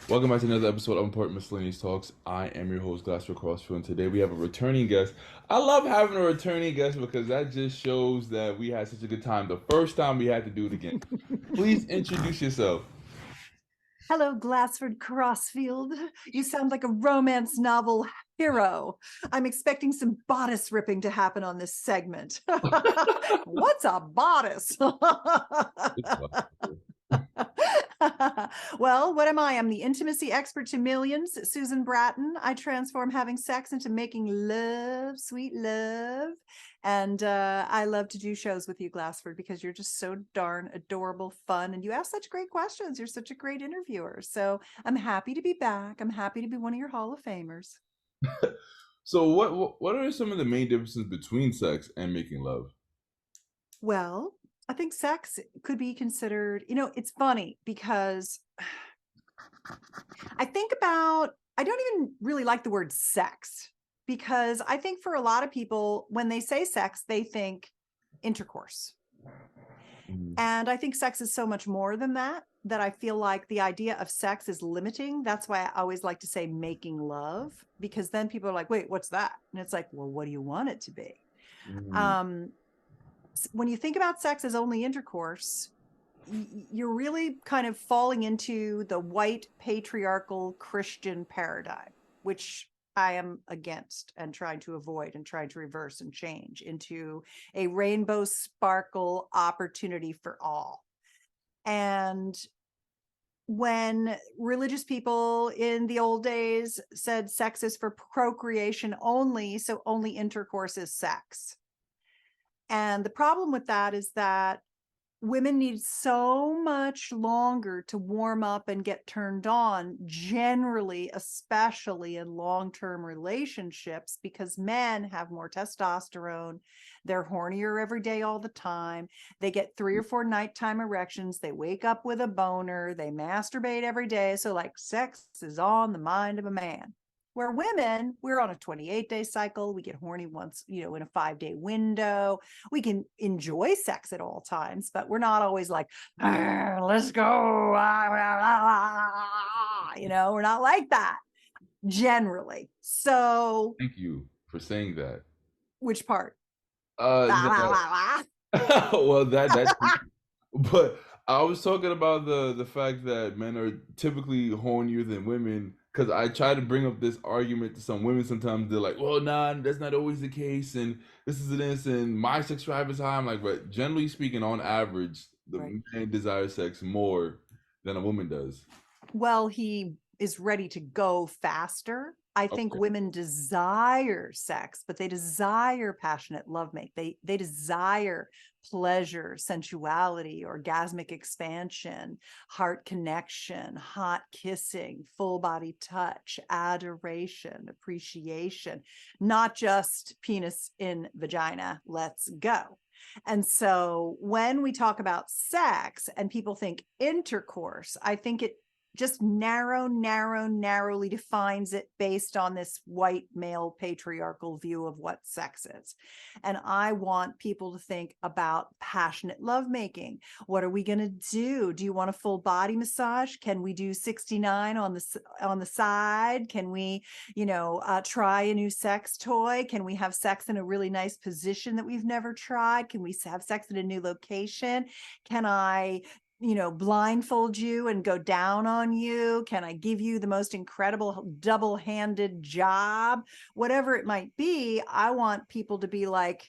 Welcome back to another episode of Important Miscellaneous Talks. I am your host, Glass for Crossfield, and today we have a returning guest. I love having a returning guest because that just shows that we had such a good time the first time we had to do it again. Please introduce yourself. Hello, Glassford Crossfield. You sound like a romance novel hero. I'm expecting some bodice ripping to happen on this segment. What's a bodice? Well, what am I? I'm the intimacy expert to millions, Susan Bratton. I transform having sex into making love, sweet love. And I love to do shows with you, Glassford, because you're just so darn adorable, fun, and you ask such great questions. You're such a great interviewer. So I'm happy to be back. I'm happy to be one of your Hall of Famers. So, what are some of the main differences between sex and making love? Well, I think sex could be considered, it's funny because I don't even really like the word sex because I think for a lot of people, when they say sex, they think intercourse. Mhm. And I think sex is so much more than that, that I feel like the idea of sex is limiting. That's why I always like to say making love, because then people are like, wait, what's that? And it's like, well, what do you want it to be? Mhm. Um, when you think about sex as only intercourse, you're really kind of falling into the white patriarchal Christian paradigm, which I am against and trying to avoid and trying to reverse and change into a rainbow sparkle opportunity for all. And when religious people in the old days said sex is for procreation only, so only intercourse is sex. And the problem with that is that women need so much longer to warm up and get turned on, generally, especially in long-term relationships, because men have more testosterone. They're hornier every day, all the time. They get 3 or 4 nighttime erections. They wake up with a boner. They masturbate every day. So, like, sex is on the mind of a man. Where women, we're on a 28-day cycle. We get horny once, in a 5-day window. We can enjoy sex at all times, but we're not always like, let's go. We're not like that generally. So, Thank you for saying that. which part? The, well, that But I was talking about the fact that men are typically hornier than women because I try to bring up this argument to some women sometimes. They're like, well, nah, that's not always the case, and this, and my sex drive is high. I'm like, but generally speaking, on average, the Right. man desires sex more than a woman does. Well, he is ready to go faster. I think Okay. women desire sex, but they desire passionate lovemaking. They desire pleasure, sensuality, orgasmic expansion, heart connection, hot kissing, full body touch, adoration, appreciation, not just penis in vagina. Let's go. And so when we talk about sex and people think intercourse, I think it just narrowly defines it based on this white male patriarchal view of what sex is. And I want people to think about passionate lovemaking. What are we going to do? Do you want a full body massage? Can we do 69 on the side? Can we, try a new sex toy? Can we have sex in a really nice position that we've never tried? Can we have sex in a new location? Can I blindfold you and go down on you? Can I give you the most incredible double-handed job? Whatever it might be, I want people to be like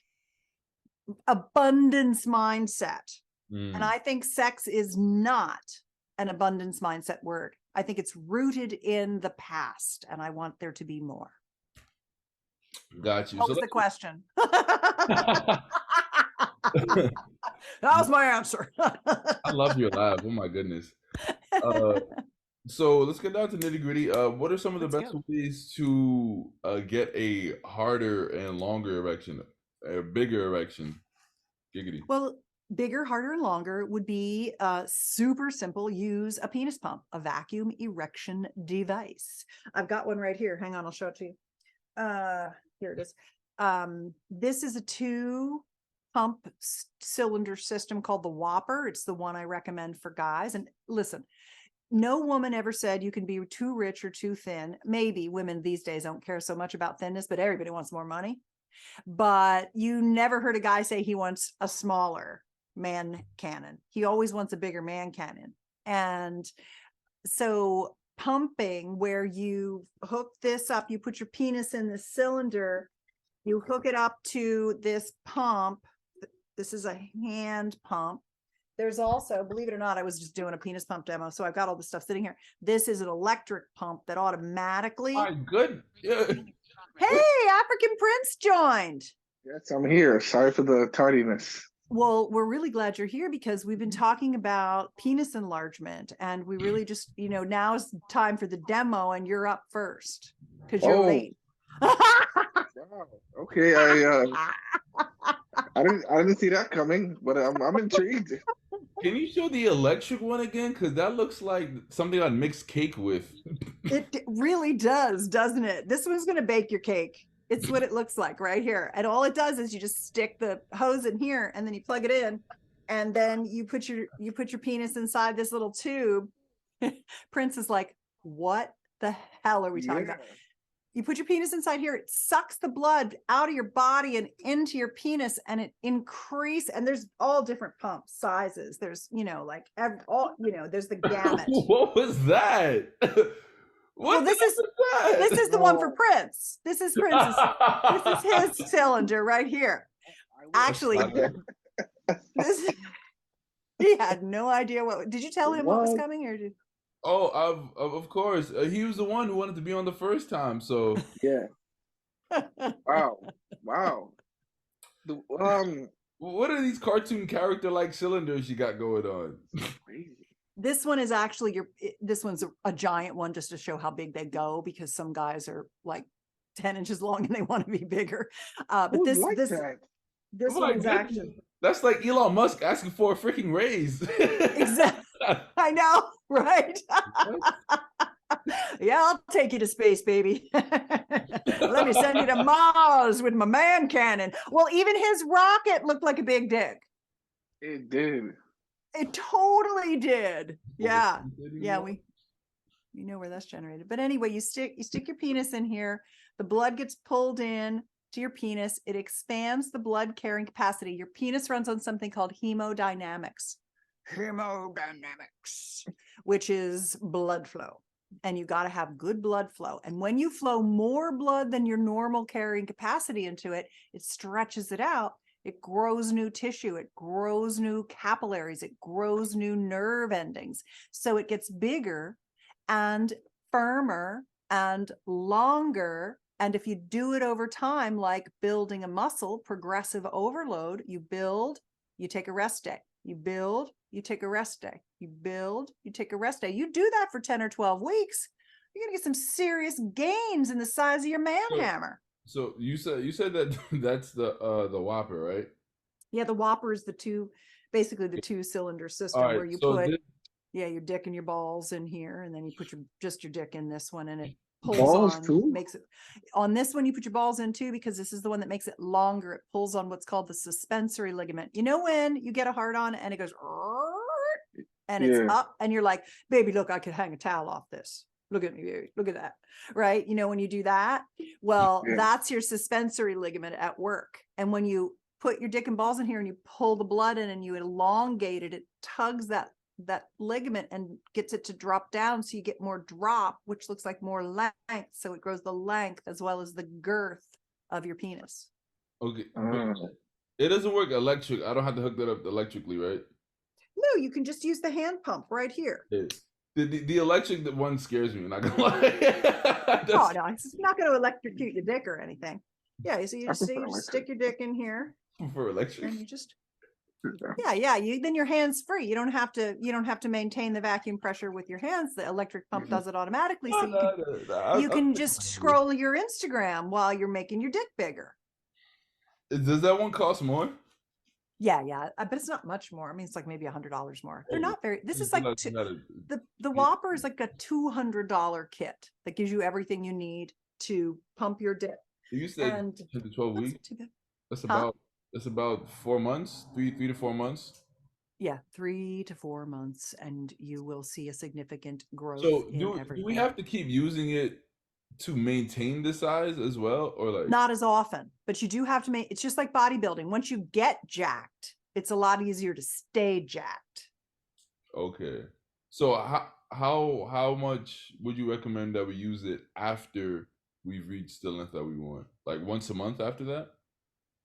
abundance mindset. And Mm, I think sex is not an abundance mindset word. I think it's rooted in the past, and I want there to be more. got you. What So was the question? That let's. was my answer. I love your laugh. Oh my goodness. Uh, So let's get down to nitty gritty. What are some of the Let's best go. ways to get a harder and longer erection, a bigger erection? Giggity. Well, bigger, harder, and longer would be super simple. Use a penis pump, a vacuum erection device. I've got one right here. Hang on, I'll show it to you. Here it is. This is a 2 pump cylinder system called the Whopper. It's the one I recommend for guys. And listen, no woman ever said you can be too rich or too thin. Maybe women these days don't care so much about thinness, but everybody wants more money. But you never heard a guy say he wants a smaller man cannon. He always wants a bigger man cannon. And so pumping, where you hook this up, you put your penis in the cylinder, you hook it up to this pump. This is a hand pump. There's also, believe it or not, I was just doing a penis pump demo, so I've got all this stuff sitting here. This is an electric pump that automatically. My goodness. Yeah. Hey, African Prince joined. Yes, I'm here. Sorry for the tardiness. Well, we're really glad you're here because we've been talking about penis enlargement, and we really just, now is time for the demo, and you're up first because you're late. Wow. Okay, I didn't see that coming, but I'm intrigued. Can you show the electric one again? Because that looks like something I'd mix cake with. It really does, doesn't it? This one's going to bake your cake. It's what it looks like right here. And all it does is you just stick the hose in here, and then you plug it in, and then you put your penis inside this little tube. Prince is like, what the hell are we talking about? You put your penis inside here, it sucks the blood out of your body and into your penis, and it increases. And there's all different pump sizes. There's, there's the gamut. What was that? Well, this is the one for Prince. This is Prince's. This is his cylinder right here. Actually, he had no idea what. Did you tell him what was coming, or did? Oh, of course. He was the one who wanted to be on the first time. So yeah. Wow. What are these cartoon character like cylinders you got going on? Crazy. This one is actually this one's a giant one, just to show how big they go, because some guys are like 10 inches long and they want to be bigger. But this one's actually. That's like Elon Musk asking for a freaking raise. Exactly. I know, right? Yeah, I'll take you to space, baby. Let me send you to Mars with my man cannon. Well, even his rocket looked like a big dick. It did. It totally did. Yeah. Yeah, we know where that's generated. But anyway, you stick your penis in here. The blood gets pulled in to your penis. It expands the blood carrying capacity. Your penis runs on something called hemodynamics. Which is blood flow. And you got to have good blood flow. And when you flow more blood than your normal carrying capacity into it, it stretches it out. It grows new tissue. It grows new capillaries. It grows new nerve endings. So it gets bigger and firmer and longer. And if you do it over time, like building a muscle, progressive overload, you build, you take a rest day. You build, you take a rest day. You build, you take a rest day. You do that for 10 or 12 weeks, you're going to get some serious gains in the size of your man hammer. So you said that that's the Whopper, right? Yeah, the Whopper is basically the two cylinder system, where you put your dick and your balls in here, and then you put just your dick in this one, and it pulls balls on, too? Makes it on this one. You put your balls in too, because this is the one that makes it longer. It pulls on what's called the suspensory ligament. You know, when you get a hard on and it goes and it's up, and you're like, baby, look, I could hang a towel off this. Look at me, baby. Look at that. Right? You know, when you do that, well, that's your suspensory ligament at work. And when you put your dick and balls in here and you pull the blood in and you elongate it, it tugs that ligament and gets it to drop down, so you get more drop, which looks like more length. So it grows the length as well as the girth of your penis. Okay. It doesn't work electric. I don't have to hook that up electrically, right? No, you can just use the hand pump right here. The electric one scares me, I'm not gonna lie. Oh no, it's not going to electrocute your dick or anything. Yeah, so you stick your dick in here. For electric. And you just then your hands free. You don't have to maintain the vacuum pressure with your hands. The electric pump does it automatically, so you can just scroll your Instagram while you're making your dick bigger. Does that one cost more? Yeah, but it's not much more. I mean, it's like maybe $100 more. They're not very. This is like the Whopper is like a $200 kit that gives you everything you need to pump your dick. You said 10 to 12 weeks. That's about 4 months, 3 to 4 months. Yeah, 3 to 4 months, and you will see a significant growth So in do we everything. have to keep using it to maintain the size as well, or like? Not as often, but you do have to it's just like bodybuilding. Once you get jacked, it's a lot easier to stay jacked. Okay. So how much would you recommend that we use it after we've reached the length that we want? Like once a month after that?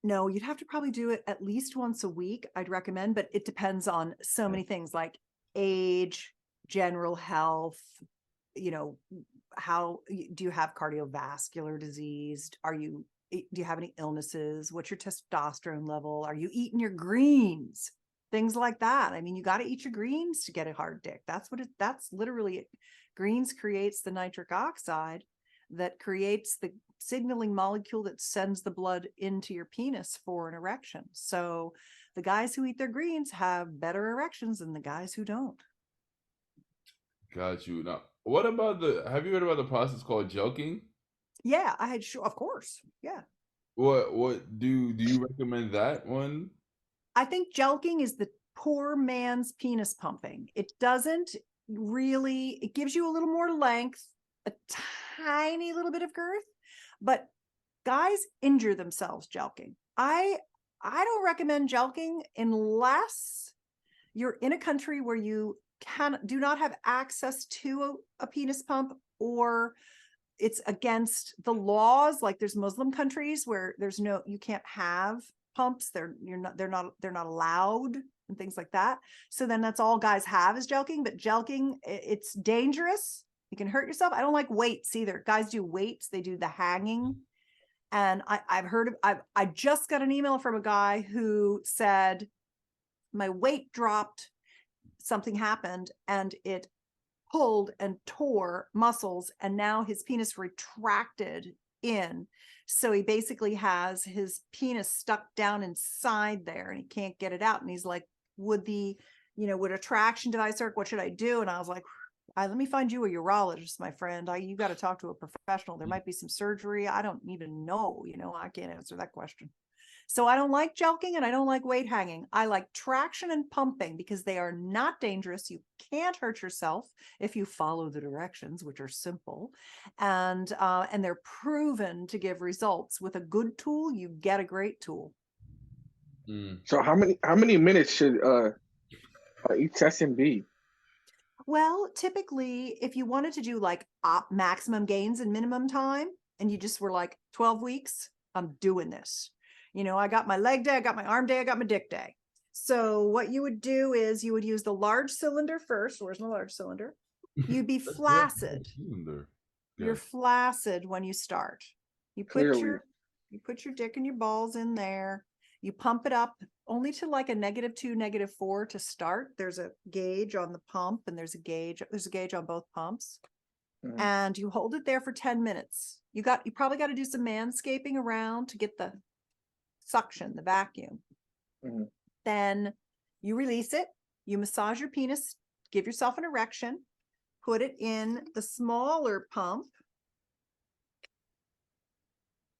No, you'd have to probably do it at least once a week, I'd recommend, but it depends on so many things like age, general health, you know, how do you have cardiovascular disease? Do you have any illnesses? What's your testosterone level? Are you eating your greens? Things like that. I mean, you got to eat your greens to get a hard dick. That's literally it. Greens creates the nitric oxide that creates the signaling molecule that sends the blood into your penis for an erection. So the guys who eat their greens have better erections than the guys who don't. Got you. Now, what about have you heard about the process called jelqing? Yeah, of course. Yeah. What do you recommend that one? I think jelqing is the poor man's penis pumping. It doesn't really, it gives you a little more length, a tiny little bit of girth, but guys injure themselves jelqing. I don't recommend jelqing unless you're in a country where you do not have access to a penis pump, or it's against the laws. Like there's Muslim countries where you can't have pumps. They're not allowed and things like that. So then that's all guys have is jelqing. But jelqing, it's dangerous. You can hurt yourself. I don't like weights either. Guys do weights. They do the hanging. And I just got an email from a guy who said, my weight dropped, something happened, and it pulled and tore muscles, and now his penis retracted in. So he basically has his penis stuck down inside there and he can't get it out. And he's like, would a traction device work? What should I do? And I was like, let me find you a urologist, my friend. You got to talk to a professional. There might be some surgery. I don't even know, I can't answer that question. So I don't like jelqing and I don't like weight hanging. I like traction and pumping because they are not dangerous. You can't hurt yourself if you follow the directions, which are simple, and they're proven to give results. With a good tool, you get a great tool. So how many minutes should each session be? Well, typically, if you wanted to do like maximum gains and minimum time, and you just were like 12 weeks, I'm doing this. I got my leg day, I got my arm day, I got my dick day. So what you would do is you would use the large cylinder first. Where's my large cylinder? You'd be flaccid. You're flaccid when you start. You put your dick and your balls in there. You pump it up only to like a -2, -4 to start. There's a gauge on the pump and there's a gauge on both pumps. Mm-hmm. And you hold it there for 10 minutes. You probably got to do some manscaping around to get the suction, the vacuum. Mm-hmm. Then you release it. You massage your penis, give yourself an erection, put it in the smaller pump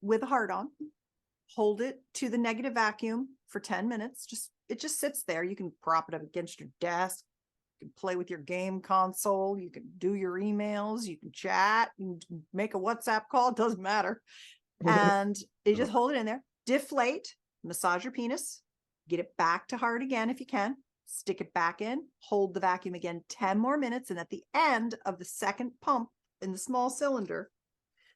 with a hard on, hold it to the negative vacuum for 10 minutes. It just sits there. You can prop it up against your desk. You can play with your game console. You can do your emails. You can chat. You can make a WhatsApp call. It doesn't matter. And you just hold it in there, deflate, massage your penis, get it back to hard again if you can, stick it back in, hold the vacuum again 10 more minutes. And at the end of the second pump in the small cylinder,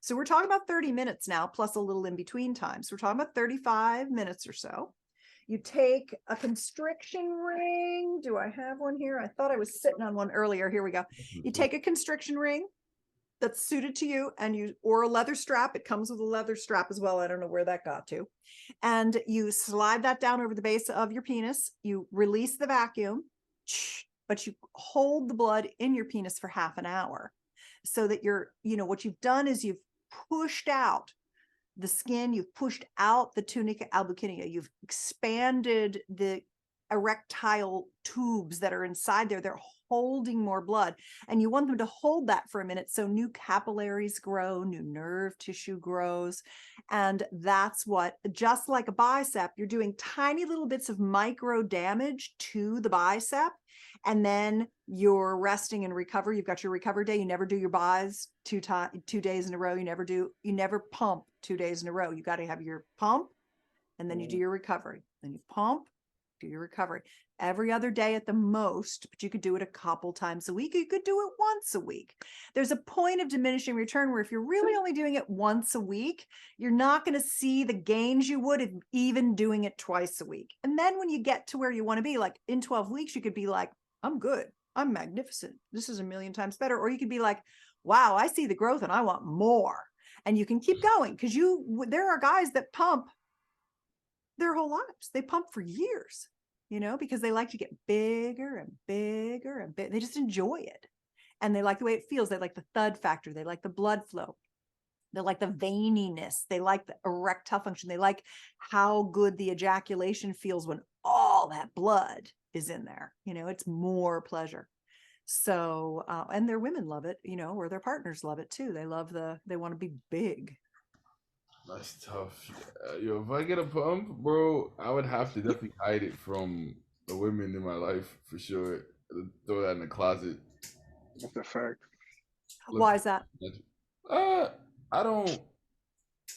so we're talking about 30 minutes now, plus a little in between time. So we're talking about 35 minutes or so. You take a constriction ring. Do I have one here? I thought I was sitting on one earlier. Here we go. You take a constriction ring that's suited to you, or a leather strap. It comes with a leather strap as well. I don't know where that got to. And you slide that down over the base of your penis. You release the vacuum, but you hold the blood in your penis for half an hour, so that what you've done is you've pushed out the skin, you've pushed out the tunica albuginea, you've expanded the erectile tubes that are inside there. They're holding more blood, and you want them to hold that for a minute so new capillaries grow, new nerve tissue grows. And that's what, just like a bicep, you're doing tiny little bits of micro damage to the bicep, and then you're resting and recover. You've got your recovery day. You never do your bis 2 days in a row. You never pump 2 days in a row. You got to have your pump, and then you do your recovery. Then you pump, do your recovery every other day at the most, but you could do it a couple times a week. You could do it once a week. There's a point of diminishing return where if you're really only doing it once a week, you're not going to see the gains you would if even doing it twice a week. And then when you get to where you want to be, like in 12 weeks, you could be like, I'm good. I'm magnificent. This is a million times better. Or you could be like, wow, I see the growth and I want more. And you can keep going, because there are guys that pump their whole lives. They pump for years, because they like to get bigger and bigger and bigger. They just enjoy it. And they like the way it feels. They like the thud factor. They like the blood flow. They like the veininess. They like the erectile function. They like how good the ejaculation feels when all that blood is in there. It's more pleasure. So, and their women love it, or their partners love it too. They want to be big. That's tough. Yo, if I get a pump, bro, I would have to definitely hide it from the women in my life for sure. Throw that in the closet. That's a fact. Why is that? I don't.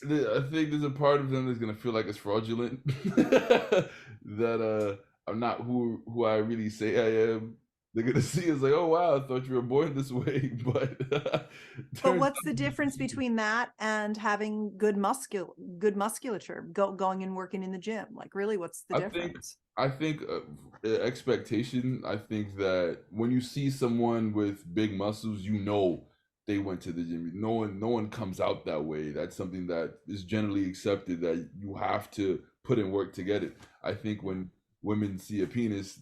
I think there's a part of them that's gonna feel like it's fraudulent. That I'm not who I really say I am. They're gonna see us like, oh wow, I thought you were born this way, but what's the difference between that and having good musculature, going and working in the gym? Like, really, what's the difference? I think expectation. I think that when you see someone with big muscles, they went to the gym. No one comes out that way. That's something that is generally accepted, that you have to put in work to get it. I think when women see a penis,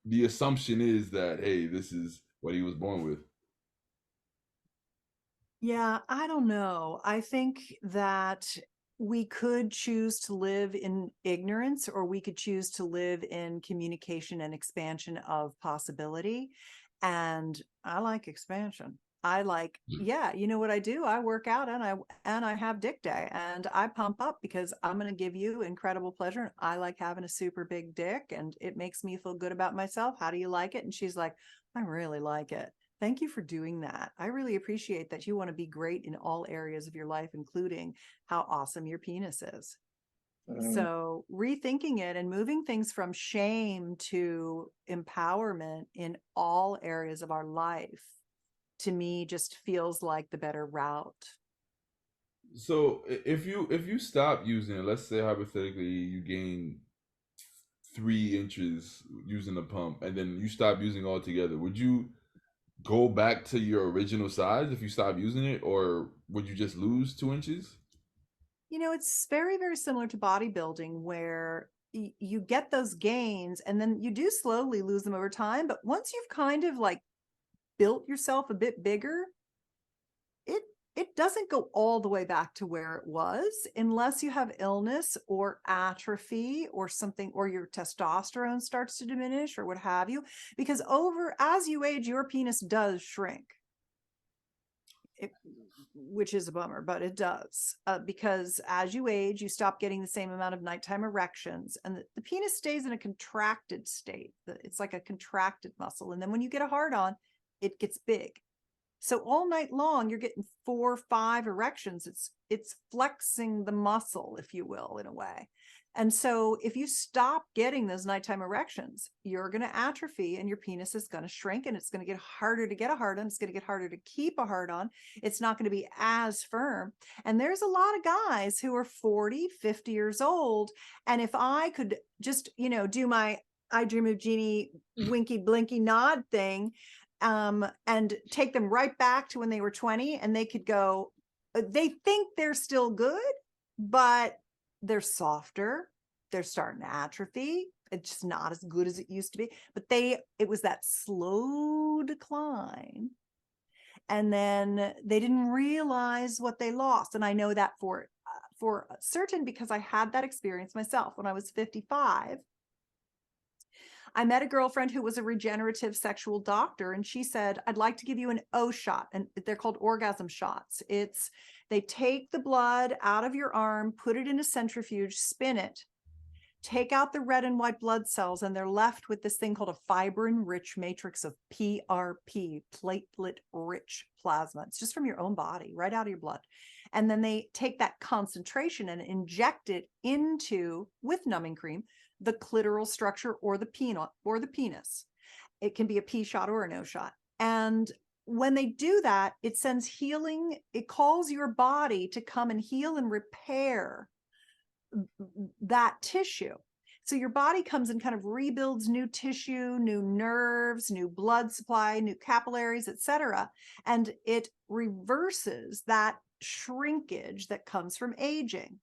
the assumption is that, hey, this is what he was born with. Yeah, I don't know. I think that we could choose to live in ignorance, or we could choose to live in communication and expansion of possibility. And I like expansion. I like, you know what I do? I work out and I have dick day, and I pump up because I'm going to give you incredible pleasure. I like having a super big dick, and it makes me feel good about myself. How do you like it? And she's like, I really like it. Thank you for doing that. I really appreciate that you want to be great in all areas of your life, including how awesome your penis is. So rethinking it and moving things from shame to empowerment in all areas of our life, to me, just feels like the better route. So if you stop using it, let's say hypothetically you gain 3 inches using the pump, and then you stop using altogether, would you go back to your original size if you stop using it, or would you just lose 2 inches? It's very, very similar to bodybuilding, where you get those gains and then you do slowly lose them over time. But once you've kind of like built yourself a bit bigger, it doesn't go all the way back to where it was, unless you have illness or atrophy or something, or your testosterone starts to diminish or what have you, because as you age, your penis does shrink. Which is a bummer, but it does, because as you age, you stop getting the same amount of nighttime erections, and the penis stays in a contracted state. It's like a contracted muscle. And then when you get a hard on, it gets big. So all night long, you're getting 4 or 5 erections. It's flexing the muscle, if you will, in a way. And so if you stop getting those nighttime erections, you're going to atrophy, and your penis is going to shrink, and it's going to get harder to get a hard on. It's going to get harder to keep a hard on. It's not going to be as firm. And there's a lot of guys who are 40, 50 years old. And if I could just, do my I Dream of Jeannie winky blinky nod thing, and take them right back to when they were 20, and they could go, they think they're still good, but they're softer. They're starting to atrophy. It's just not as good as it used to be, but it was that slow decline. And then they didn't realize what they lost. And I know that for certain, because I had that experience myself when I was 55. I met a girlfriend who was a regenerative sexual doctor, and she said, I'd like to give you an O shot. And they're called orgasm shots. They take the blood out of your arm, put it in a centrifuge, spin it, take out the red and white blood cells, and they're left with this thing called a fibrin-rich matrix of PRP, platelet-rich plasma. It's just from your own body, right out of your blood. And then they take that concentration and inject it into, with numbing cream, the clitoral structure or the penis. It can be a P shot or an O shot. And when they do that, it sends healing. It calls your body to come and heal and repair that tissue. So your body comes and kind of rebuilds new tissue, new nerves, new blood supply, new capillaries, etc. And it reverses that shrinkage that comes from aging.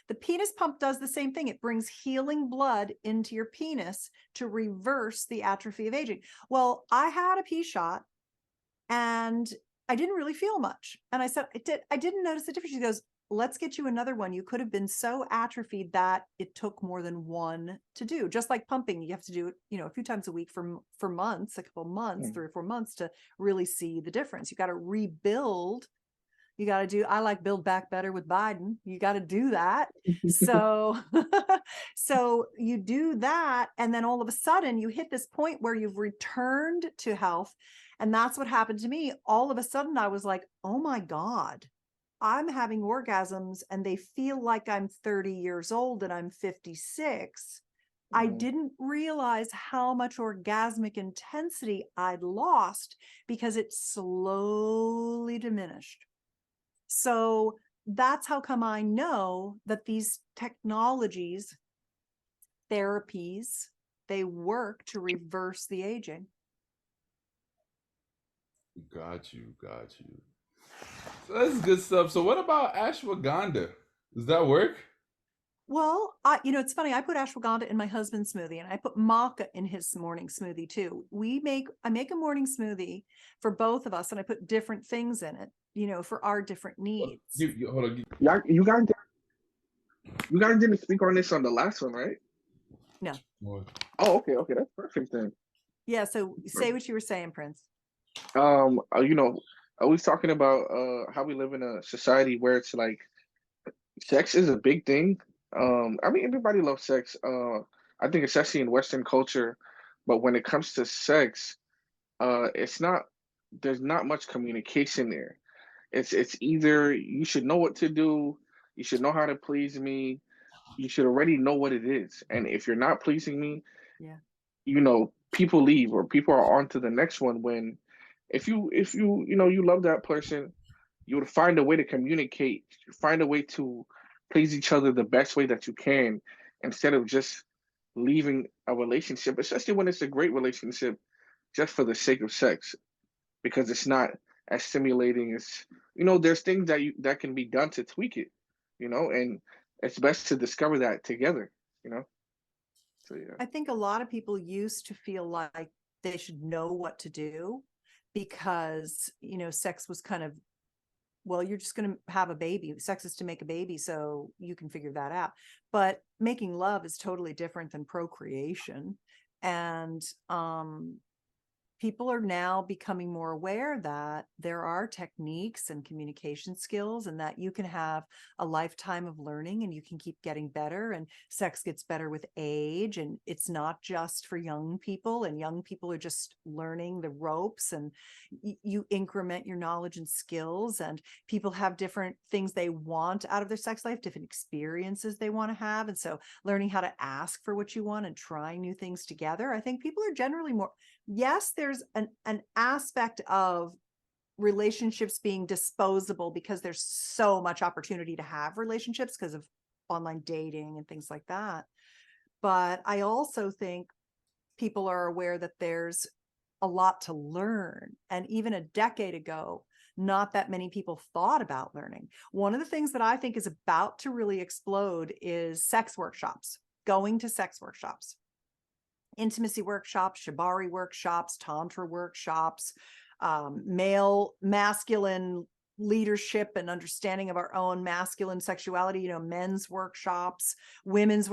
The penis pump does the same thing. It brings healing blood into your penis to reverse the atrophy of aging. Well, I had a P shot and I didn't really feel much. And I said, I didn't notice the difference. She goes, let's get you another one. You could have been so atrophied that it took more than one to do. Just like pumping, you have to do it, a few times a week for months, a couple of months, 3 or 4 months to really see the difference. You got to rebuild. You got to do, I like Build Back Better with Biden. You got to do that. So, so you do that. And then all of a sudden you hit this point where you've returned to health. And that's what happened to me. All of a sudden I was like, oh my God, I'm having orgasms and they feel like I'm 30 years old and I'm 56. I didn't realize how much orgasmic intensity I'd lost because it slowly diminished. So that's how come I know that these technologies, therapies, they work to reverse the aging. Got you. So that's good stuff. So what about ashwagandha? Does that work? Well, it's funny. I put ashwagandha in my husband's smoothie, and I put maca in his morning smoothie too. I make a morning smoothie for both of us, and I put different things in it, for our different needs. Hold on. You guys didn't speak on this on the last one, right? No. Oh, okay, that's perfect then. Yeah. So say what you were saying, Prince. I was talking about how we live in a society where it's like sex is a big thing. I mean, everybody loves sex. I think especially in Western culture, but when it comes to sex, there's not much communication there. It's either you should know what to do, you should know how to please me, you should already know what it is. And if you're not pleasing me, people leave or people are on to the next one. When if you you love that person, you would find a way to communicate, find a way to please each other the best way that you can, instead of just leaving a relationship, especially when it's a great relationship, just for the sake of sex, because it's not as stimulating as, there's things that can be done to tweak it, and it's best to discover that together, So yeah. I think a lot of people used to feel like they should know what to do because, sex was kind of, well, you're just going to have a baby. Sex is to make a baby, so you can figure that out. But making love is totally different than procreation. And people are now becoming more aware that there are techniques and communication skills, and that you can have a lifetime of learning and you can keep getting better, and sex gets better with age, and it's not just for young people, and young people are just learning the ropes, and you increment your knowledge and skills, and people have different things they want out of their sex life, different experiences they want to have. And so learning how to ask for what you want and trying new things together, I think people are generally more, yes, there's an aspect of relationships being disposable because there's so much opportunity to have relationships because of online dating and things like that. But I also think people are aware that there's a lot to learn. And even a decade ago, not that many people thought about learning. One of the things that I think is about to really explode is sex workshops, going to sex workshops. Intimacy workshops, shibari workshops, tantra workshops, masculine leadership and understanding of our own masculine sexuality, you know, men's workshops, women's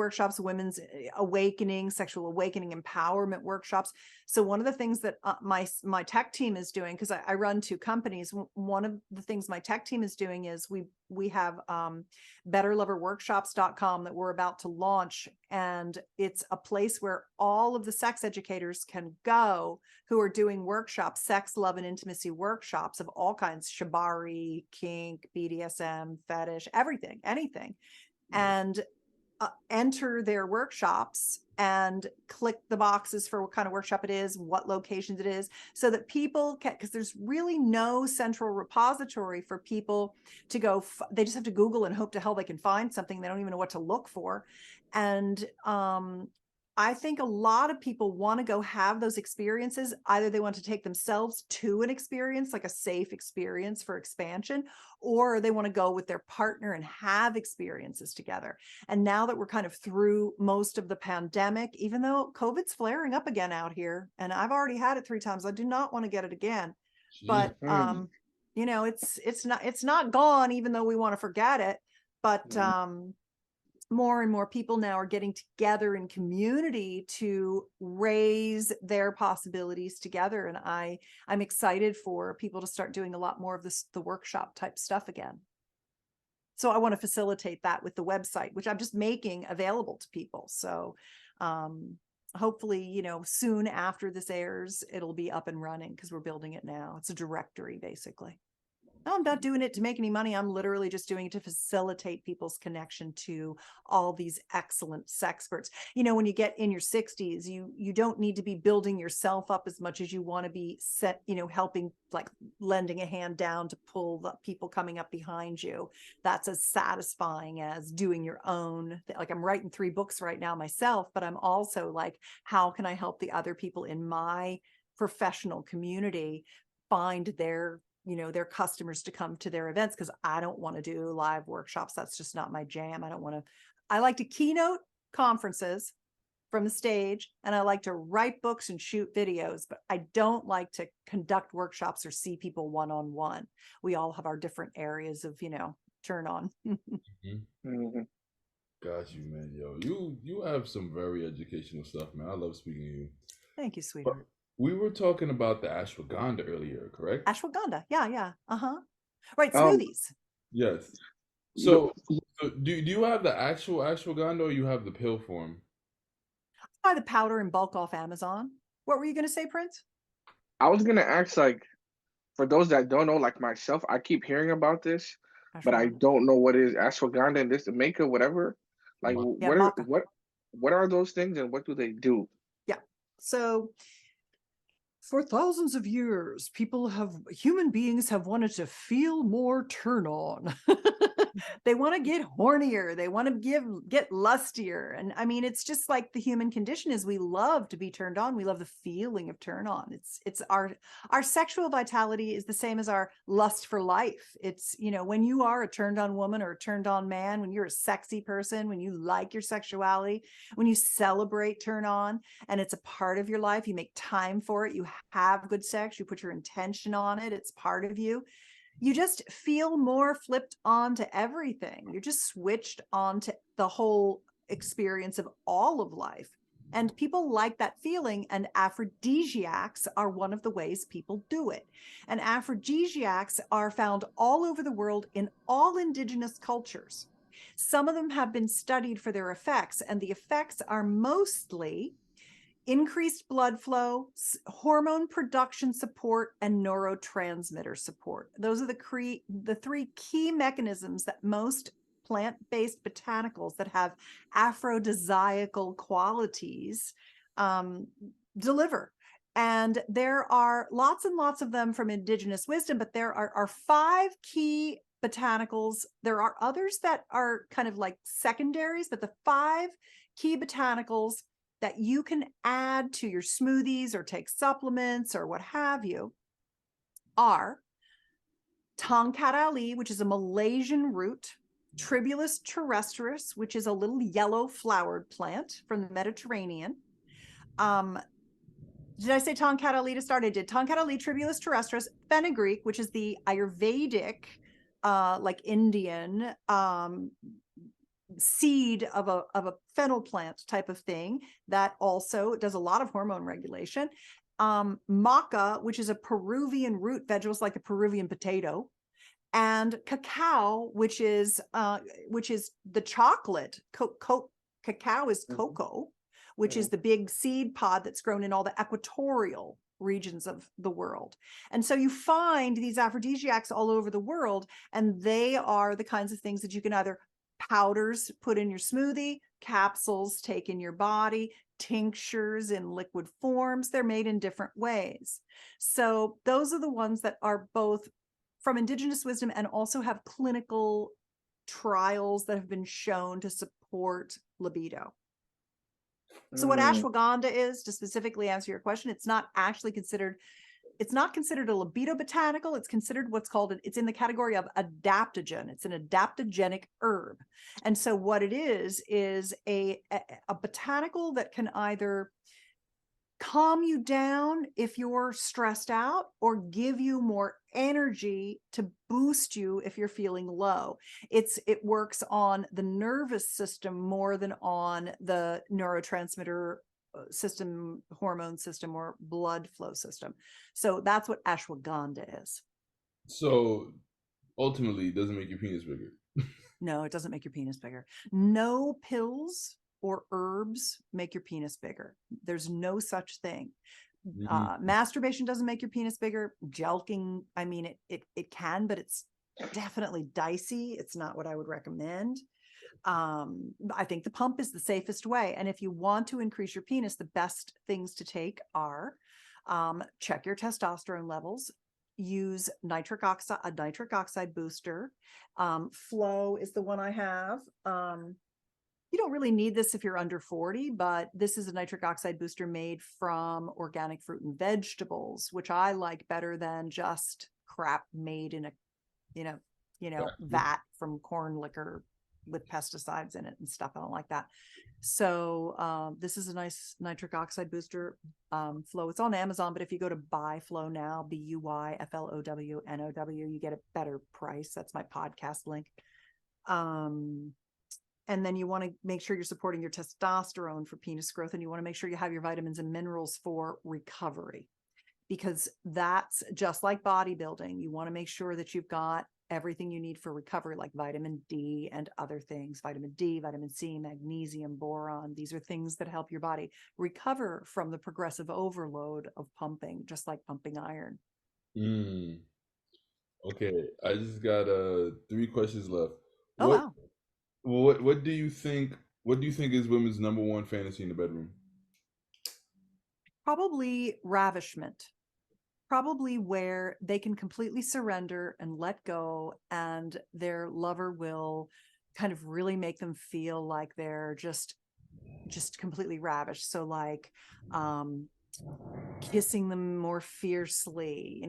awakening, sexual awakening, empowerment workshops. So one of the things that my tech team is doing, because I run 2 companies, one of the things my tech team is doing is we have betterloverworkshops.com that we're about to launch. And it's a place where all of the sex educators can go who are doing workshops, sex, love, and intimacy workshops of all kinds, shibari, kink, BDSM, fetish, everything, anything. And enter their workshops and click the boxes for what kind of workshop it is, what locations it is, so that people can, because there's really no central repository for people to go. They just have to Google and hope to hell they can find something. They don't even know what to look for. And I think a lot of people want to go have those experiences. Either they want to take themselves to an experience, like a safe experience for expansion, or they want to go with their partner and have experiences together. And now that we're kind of through most of the pandemic, even though COVID's flaring up again out here, and I've already had it 3 times, I do not want to get it again. But you know, it's not gone, even though we want to forget it. But more and more people now are getting together in community to raise their possibilities together. And I'm excited for people to start doing a lot more of the workshop type stuff again. So I want to facilitate that with the website, which I'm just making available to people. So hopefully, you know, soon after this airs, it'll be up and running because we're building it now. It's a directory, basically. I'm not doing it to make any money. I'm literally just doing it to facilitate people's connection to all these excellent sexperts. You know, when you get in your 60s, you don't need to be building yourself up as much as you want to be set, you know, helping, like lending a hand down to pull the people coming up behind you. That's as satisfying as doing your own. Like, I'm writing 3 books right now myself, but I'm also like, how can I help the other people in my professional community find their, you know, their customers to come to their events? Because I don't want to do live workshops. That's just not my jam. I like to keynote conferences from the stage, and I like to write books and shoot videos, but I don't like to conduct workshops or see people one-on-one. We all have our different areas of, you know, turn on. Got you, man. Yo, you have some very educational stuff, man. I love speaking to you. Thank you, sweetheart. We were talking about the ashwagandha earlier, correct? Ashwagandha. Yeah. Right. Smoothies. Yes. So do you have the actual ashwagandha, or you have the pill form? I buy the powder in bulk off Amazon. What were you going to say, Prince? I was going to ask, like, for those that don't know, like myself, I keep hearing about this, but I don't know what is ashwagandha and this maca, whatever. Like, what are those things and what do they do? Yeah. So for thousands of years, human beings have wanted to feel more turn on. They want to get hornier. They want to get lustier. And I mean, it's just like the human condition is we love to be turned on. We love the feeling of turn on. It's our sexual vitality is the same as our lust for life. It's, you know, when you are a turned on woman or a turned on man, when you're a sexy person, when you like your sexuality, when you celebrate turn on and it's a part of your life, you make time for it, you have good sex, you put your intention on it, it's part of you. You just feel more flipped on to everything. You're just switched on to the whole experience of all of life. And people like that feeling, and aphrodisiacs are one of the ways people do it. And aphrodisiacs are found all over the world in all indigenous cultures. Some of them have been studied for their effects, and the effects are mostly increased blood flow, hormone production support, and neurotransmitter support. Those are the 3 key mechanisms that most plant-based botanicals that have aphrodisiacal qualities deliver. And there are lots and lots of them from indigenous wisdom, but there are 5 key botanicals. There are others that are kind of like secondaries, but the 5 key botanicals that you can add to your smoothies or take supplements or what have you are Tongkat Ali, which is a Malaysian root, Tribulus terrestris, which is a little yellow flowered plant from the Mediterranean, Did I say Tonkatalita started? I did. Tonkatalita tribulus terrestris, fenugreek, which is the Ayurvedic, like Indian seed of a fennel plant type of thing that also does a lot of hormone regulation. Maca, which is a Peruvian root, vegetables like a Peruvian potato, and cacao, which is the chocolate. Cacao is cocoa, which is the big seed pod that's grown in all the equatorial regions of the world. And so you find these aphrodisiacs all over the world, and they are the kinds of things that you can either powders put in your smoothie, capsules take in your body, tinctures in liquid forms. They're made in different ways. So those are the ones that are both from indigenous wisdom and also have clinical trials that have been shown to support libido. So what ashwagandha is, to specifically answer your question, it's not considered a libido botanical. It's considered it's in the category of adaptogen. It's an adaptogenic herb. And so what it is a botanical that can either calm you down if you're stressed out or give you more energy to boost you if you're feeling low. It works on the nervous system more than on the neurotransmitter system, hormone system, or blood flow system. So that's what ashwagandha is. So ultimately, it doesn't make your penis bigger. No, it doesn't make your penis bigger. No pills or herbs make your penis bigger. There's no such thing. Masturbation doesn't make your penis bigger. Jelqing, I mean, it can, but it's definitely dicey. It's not what I would recommend. I think the pump is the safest way. And if you want to increase your penis, the best things to take are check your testosterone levels, use a nitric oxide booster. Flow is the one I have. You don't really need this if you're under 40, but this is a nitric oxide booster made from organic fruit and vegetables, which I like better than just crap made in a vat from corn liquor with pesticides in it and stuff. I don't like that. So this is a nice nitric oxide booster. Flow. It's on Amazon, but if you go to buy Flow now, BUYFLOWNOW, you get a better price. That's my podcast link. And then you want to make sure you're supporting your testosterone for penis growth, and you want to make sure you have your vitamins and minerals for recovery, because that's just like bodybuilding. You want to make sure that you've got everything you need for recovery, like vitamin D and other things. Vitamin D, vitamin C, magnesium, boron. These are things that help your body recover from the progressive overload of pumping, just like pumping iron. Okay, I just got 3 questions left. Oh, wow. What do you think? What do you think is women's number one fantasy in the bedroom? Probably ravishment. Probably where they can completely surrender and let go, and their lover will kind of really make them feel like they're just completely ravished. So like kissing them more fiercely,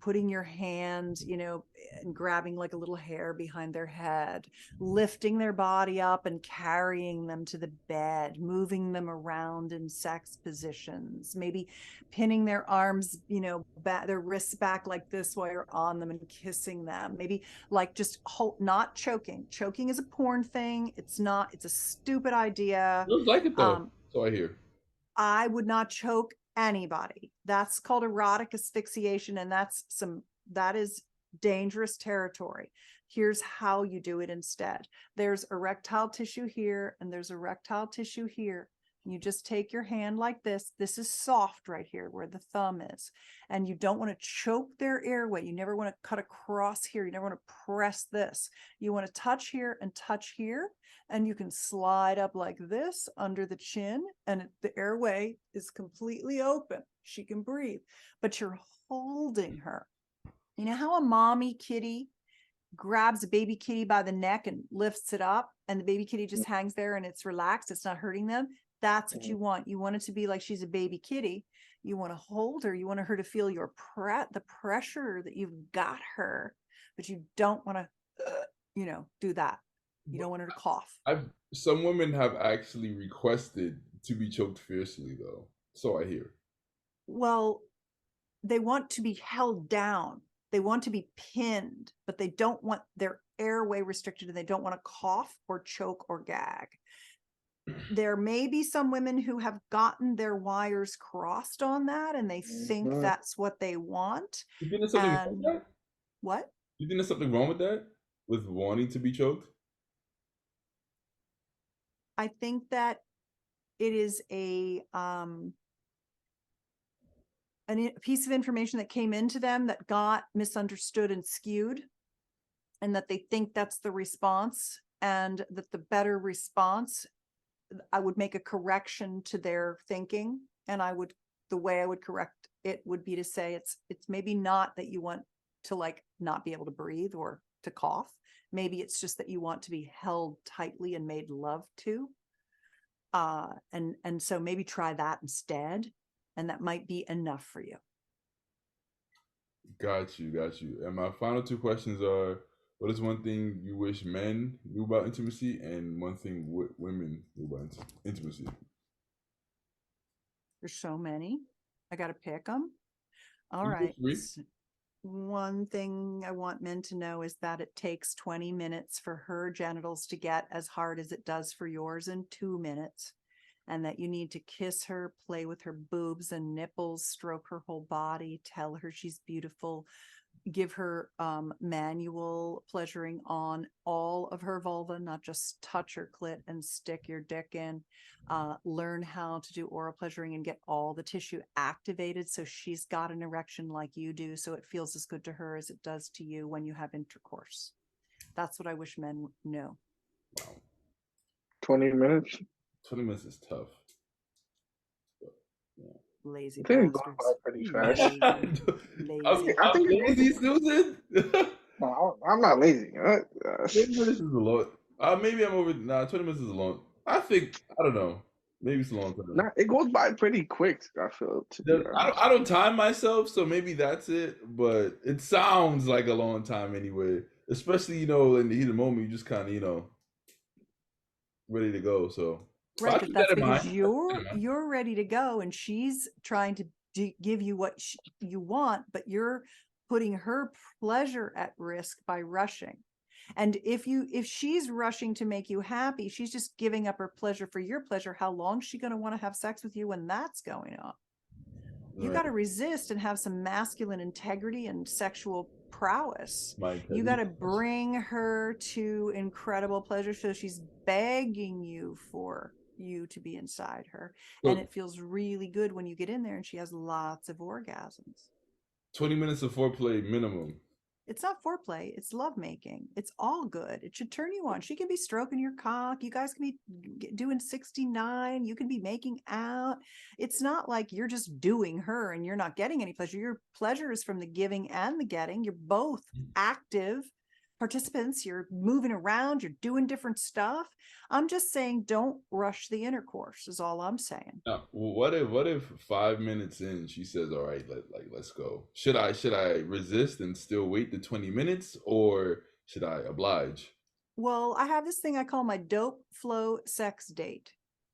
putting your hand, and grabbing like a little hair behind their head, lifting their body up and carrying them to the bed, moving them around in sex positions, maybe pinning their arms, their wrists back like this while you're on them and kissing them. Maybe like just not choking. Choking is a porn thing. It's not, it's a stupid idea. Looks like it though. So I hear. I would not choke anybody. That's called erotic asphyxiation, and that is dangerous territory. Here's how you do it instead. There's erectile tissue here, and there's erectile tissue here. You just take your hand like this. This is soft right here where the thumb is. And you don't want to choke their airway. You never want to cut across here. You never want to press this. You want to touch here and touch here. And you can slide up like this under the chin, and the airway is completely open. She can breathe, but you're holding her. You know how a mommy kitty grabs a baby kitty by the neck and lifts it up, and the baby kitty just hangs there and it's relaxed. It's not hurting them. That's what you want. You want it to be like she's a baby kitty. You want to hold her. You want her to feel the pressure that you've got her, but you don't want to, do that. You don't want her to cough. Some women have actually requested to be choked fiercely, though. So I hear. Well, they want to be held down. They want to be pinned, but they don't want their airway restricted, and they don't want to cough or choke or gag. There may be some women who have gotten their wires crossed on that, and they think that's what they want. You think there's something wrong with that? What? You think there's something wrong with that? With wanting to be choked? I think that it is a piece of information that came into them that got misunderstood and skewed, and that they think that's the response, and that the better response, I would make a correction to their thinking. And the way I would correct it would be to say, it's maybe not that you want to like not be able to breathe or to cough. Maybe it's just that you want to be held tightly and made love to. And so maybe try that instead. And that might be enough for you. Got you. And my final two questions are, what is one thing you wish men knew about intimacy, and one thing women knew about intimacy? There's so many. I got to pick them. All right. One thing I want men to know is that it takes 20 minutes for her genitals to get as hard as it does for yours in 2 minutes. And that you need to kiss her, play with her boobs and nipples, stroke her whole body, tell her she's beautiful, give her manual pleasuring on all of her vulva, not just touch her clit and stick your dick in. Learn how to do oral pleasuring and get all the tissue activated so she's got an erection like you do, so it feels as good to her as it does to you when you have intercourse. That's what I wish men knew. Wow. 20 minutes? 20 minutes is tough. Yeah. Lazy bastards. Pretty fast. Lazy. I think lazy, Susan. No, I'm not lazy. 20 minutes is a lot. Maybe I'm over. 20 minutes is a long. I don't know. Maybe it's a long time. Nah, it goes by pretty quick, I feel. I don't time myself, so maybe that's it. But it sounds like a long time anyway. Especially, in the heat of the moment, you just kind of, ready to go. So right, but that's because you're ready to go, and she's trying to give you what you want, but you're putting her pleasure at risk by rushing. And if she's rushing to make you happy, she's just giving up her pleasure for your pleasure. How long is she going to want to have sex with you when that's going on? You got to resist and have some masculine integrity and sexual prowess. You got to bring her to incredible pleasure, so she's begging you for you to be inside her. And it feels really good when you get in there and she has lots of orgasms. 20 minutes of foreplay minimum. It's not foreplay, it's lovemaking. It's all good. It should turn you on. She can be stroking your cock. You guys can be doing 69. You can be making out. It's not like you're just doing her and you're not getting any pleasure. Your pleasure is from the giving and the getting. You're both active participants. You're moving around. You're doing different stuff. I'm just saying, don't rush the intercourse is all I'm saying. Now, what if 5 minutes in she says, all right, let's go? Should I resist and still wait the 20 minutes, or should I oblige? Well, I have this thing I call my dope flow sex date.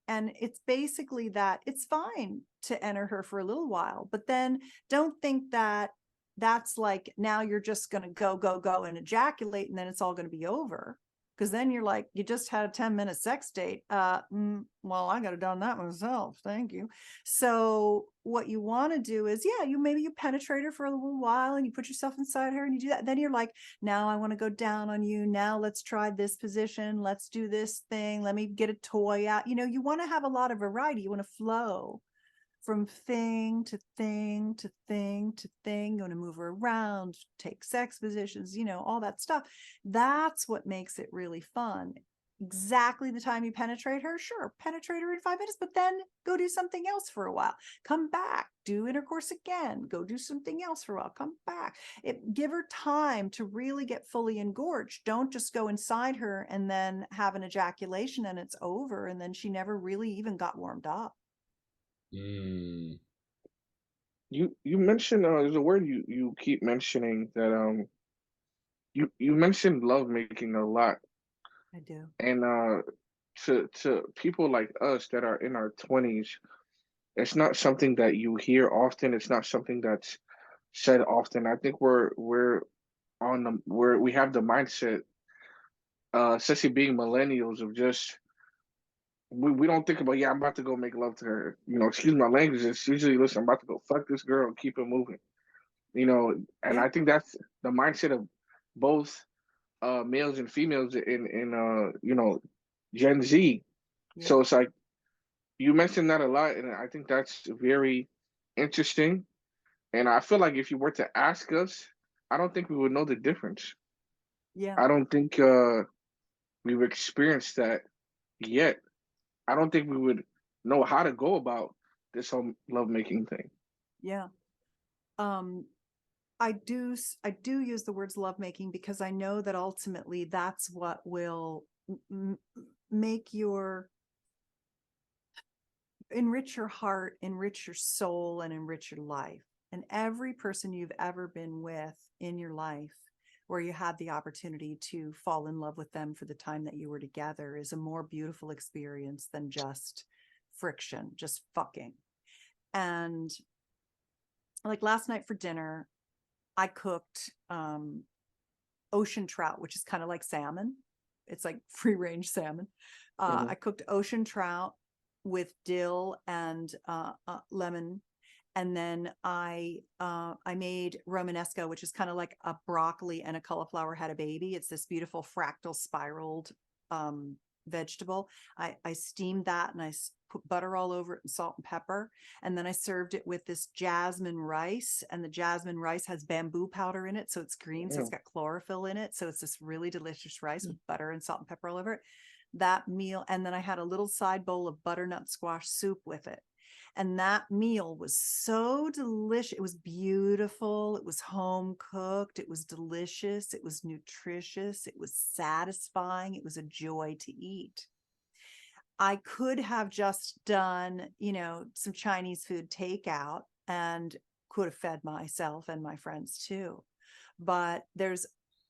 And it's basically that it's fine to enter her for a little while, but then don't think that that's like, now you're just going to go and ejaculate and then it's all going to be over. Because then you're like, you just had a 10-minute sex date. Well, I got to done that myself. Thank you. So what you want to do is, maybe you penetrate her for a little while and you put yourself inside her and you do that. Then you're like, now I want to go down on you. Now let's try this position. Let's do this thing. Let me get a toy out. You want to have a lot of variety. You want to flow from thing to thing to thing to thing. You want to move her around, take sex positions, all that stuff. That's what makes it really fun. Exactly the time you penetrate her, sure, penetrate her in 5 minutes, but then go do something else for a while. Come back, do intercourse again, go do something else for a while, come back. Give her time to really get fully engorged. Don't just go inside her and then have an ejaculation and it's over, and then she never really even got warmed up. You mentioned there's a word you keep mentioning that you mentioned love making a lot. I do. And to people like us that are in our 20s, It's not something that you hear often. It's not something that's said often. I think we have the mindset, especially being millennials, of just we don't think about, yeah, I'm about to go make love to her. Excuse my language. It's usually, listen, I'm about to go fuck this girl and keep it moving. And Yeah. I think that's the mindset of both males and females in Gen Z. Yeah. So it's like you mentioned that a lot, and I think that's very interesting. And I feel like if you were to ask us, I don't think we would know the difference. Yeah. I don't think we've experienced that yet. I don't think we would know how to go about this whole lovemaking thing. Yeah. Um, I do use the words lovemaking because I know that ultimately that's what will make your enrich your heart, enrich your soul, and enrich your life. And every person you've ever been with in your life, where you had the opportunity to fall in love with them for the time that you were together, is a more beautiful experience than just friction, just fucking. And like last night for dinner, I cooked ocean trout, which is kind of like salmon. It's like free range salmon. Hmm. I cooked ocean trout with dill and lemon, and then I made Romanesco, which is kind of like a broccoli and a cauliflower had a baby. It's this beautiful fractal spiraled vegetable. I steamed that and I put butter all over it and salt and pepper. And then I served it with this jasmine rice, and the jasmine rice has bamboo powder in it. So it's green. So it's got chlorophyll in it. So it's this really delicious rice with butter and salt and pepper all over it. That meal. And then I had a little side bowl of butternut squash soup with it. And that meal was so delicious. It was beautiful. It was home cooked. It was delicious. It was nutritious. It was satisfying. It was a joy to eat. I could have just done, some Chinese food takeout and could have fed myself and my friends too. But there's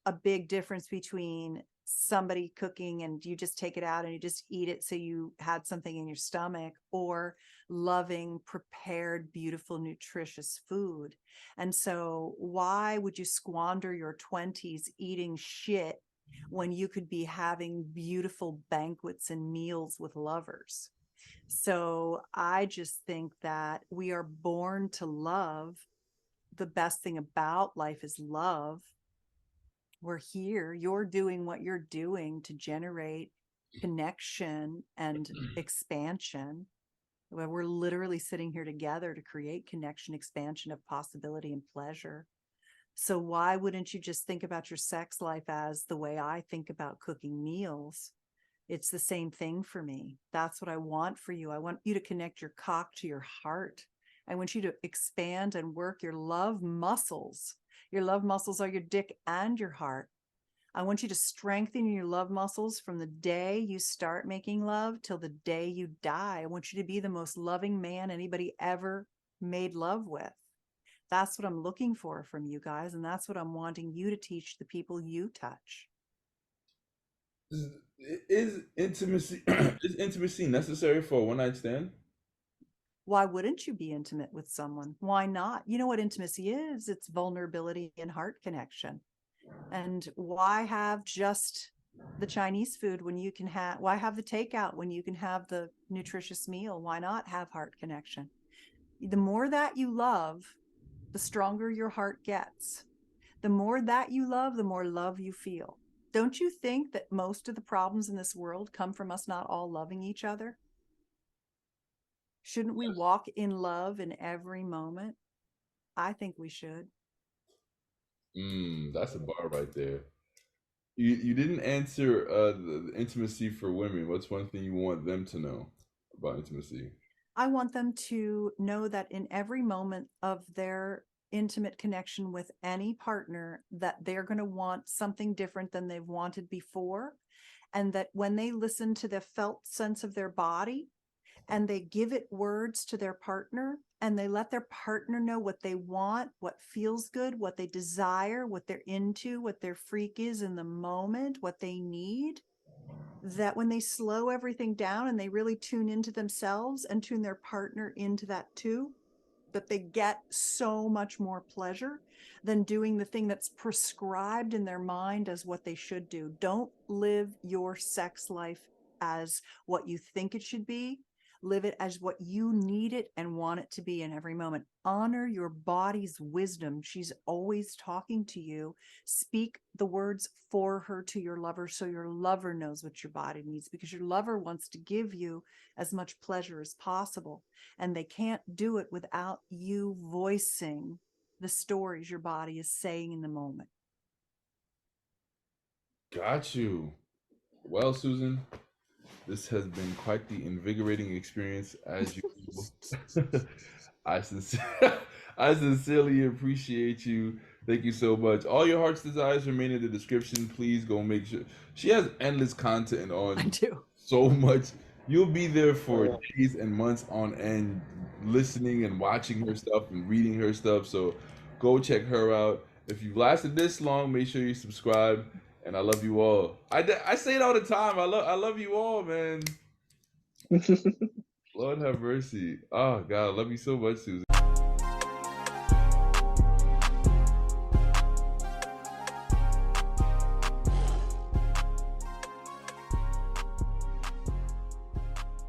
a big difference between somebody cooking and you just take it out and you just eat it so you had something in your stomach, or loving prepared, beautiful, nutritious food. And so why would you squander your 20s eating shit when you could be having beautiful banquets and meals with lovers? So I just think that we are born to love. The best thing about life is love. We're here. You're doing what you're doing to generate connection and expansion. We're literally sitting here together to create connection, expansion of possibility and pleasure. So why wouldn't you just think about your sex life as the way I think about cooking meals? It's the same thing for me. That's what I want for you. I want you to connect your cock to your heart. I want you to expand and work your love muscles. Your love muscles are your dick and your heart. I want you to strengthen your love muscles from the day you start making love till the day you die. I want you to be the most loving man anybody ever made love with. That's what I'm looking for from you guys. And that's what I'm wanting you to teach the people you touch. Is intimacy is intimacy necessary for a one night stand? Why wouldn't you be intimate with someone? Why not? You know what intimacy is? It's vulnerability and heart connection. And why have just the Chinese food when you can why have the takeout when you can have the nutritious meal? Why not have heart connection? The more that you love, the stronger your heart gets. The more that you love, the more love you feel. Don't you think that most of the problems in this world come from us not all loving each other? Shouldn't we walk in love in every moment? I think we should. That's a bar right there. You didn't answer the intimacy for women. What's one thing you want them to know about intimacy? I want them to know that in every moment of their intimate connection with any partner, that they're going to want something different than they've wanted before. And that when they listen to the felt sense of their body and they give it words to their partner and they let their partner know what they want, what feels good, what they desire, what they're into, what their freak is in the moment, what they need, that when they slow everything down and they really tune into themselves and tune their partner into that too, that they get so much more pleasure than doing the thing that's prescribed in their mind as what they should do. Don't live your sex life as what you think it should be. Live it as what you need it and want it to be in every moment. Honor your body's wisdom. She's always talking to you. Speak the words for her to your lover so your lover knows what your body needs, because your lover wants to give you as much pleasure as possible. And they can't do it without you voicing the stories your body is saying in the moment. Got you. Well, Susan, this has been quite the invigorating experience as usual. I I sincerely appreciate you. Thank you so much. All your heart's desires remain in the description. Please go make sure. She has endless content on I do. so much. You'll be there for days and months on end, listening and watching her stuff and reading her stuff. So go check her out. If you've lasted this long, make sure you subscribe. And I love you all. I say it all the time. I love you all, man. Lord have mercy. Oh God, I love you so much, Susan.